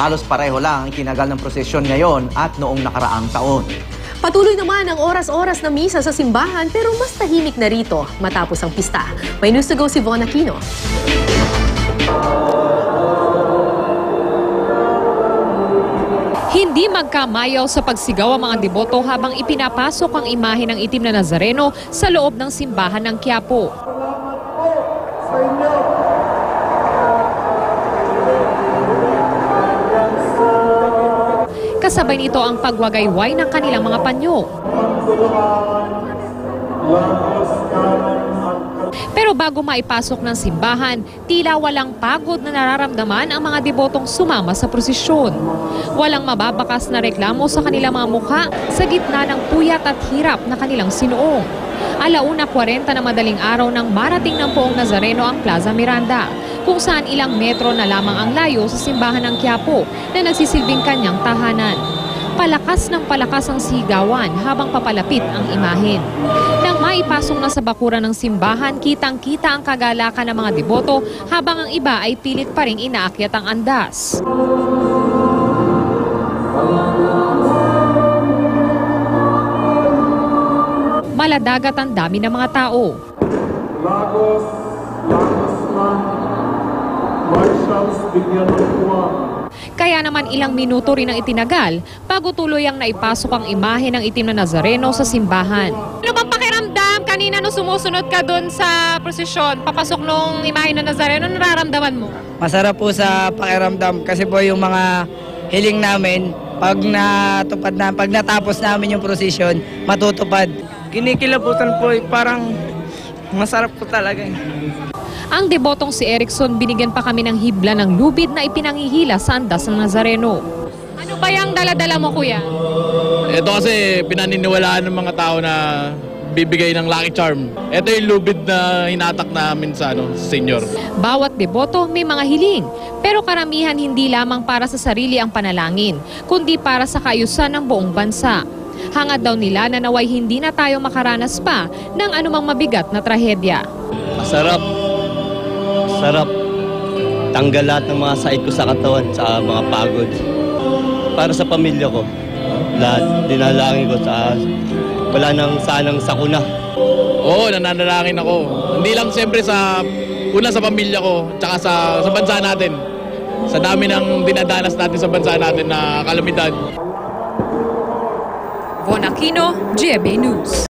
Halos pareho lang itinagal ng prosesyon ngayon at noong nakaraang taon. Patuloy naman ang oras-oras na misa sa simbahan pero mas tahimik na rito matapos ang pista. May news to go si Von Aquino. Hindi magkamayaw sa pagsigaw ang mga deboto habang ipinapasok ang imahe ng itim na Nazareno sa loob ng simbahan ng Quiapo. Kasabay nito ang pagwagayway ng kanilang mga panyo. Pero bago maipasok ng simbahan, tila walang pagod na nararamdaman ang mga debotong sumama sa prosesyon. Walang mababakas na reklamo sa kanilang mga mukha sa gitna ng puyat at hirap na kanilang sinuong. 1:40 na madaling araw nang marating ng Poong Nazareno ang Plaza Miranda, kung saan ilang metro na lamang ang layo sa simbahan ng Quiapo na nagsisilbing kanyang tahanan. Palakas ng palakas ang sigawan habang papalapit ang imahen. Nang maipasok na sa bakuran ng simbahan, kitang-kita ang kagalakan ng mga deboto habang ang iba ay pilit pa ring inaakyat ang andas. Maladagat ang dami ng mga tao. Lagos man, Marshals, bigyan ng tuwa. Kaya naman ilang minuto rin ang itinagal bago tuluyang naipasok ang imahe ng itim na Nazareno sa simbahan. Ano bang pakiramdam kanina nung sumusunod ka doon sa prosesyon, papasok nung imahe ng Nazareno, nararamdaman mo? Masarap po sa pakiramdam kasi po yung mga hiling namin, pag natapos namin yung prosesyon, matutupad. Kinikilabutan po, parang masarap po talaga. Ang debotong si Erickson, binigyan pa kami ng hibla ng lubid na ipinangihila sa andas ng Nazareno. Ano ba yung dala-dala mo, kuya? Ito kasi pinaniniwalaan ng mga tao na bibigay ng lucky charm. Ito yung lubid na hinatak namin sa senyor. Bawat deboto may mga hiling, pero karamihan hindi lamang para sa sarili ang panalangin, kundi para sa kaayusan ng buong bansa. Hangad daw nila na naway hindi na tayo makaranas pa ng anumang mabigat na trahedya. Masarap. Sarap. Tanggal lahat ng mga sakit ko sa katawan, sa mga pagod. Para sa pamilya ko, lahat dinalangin ko sa wala nang sanang sakuna. Oo, nananalangin ako. Hindi lang siyempre una sa pamilya ko, tsaka sa bansa natin. Sa dami ng dinadanas natin sa bansa natin na kalamidad. Von Aquino, GMA News.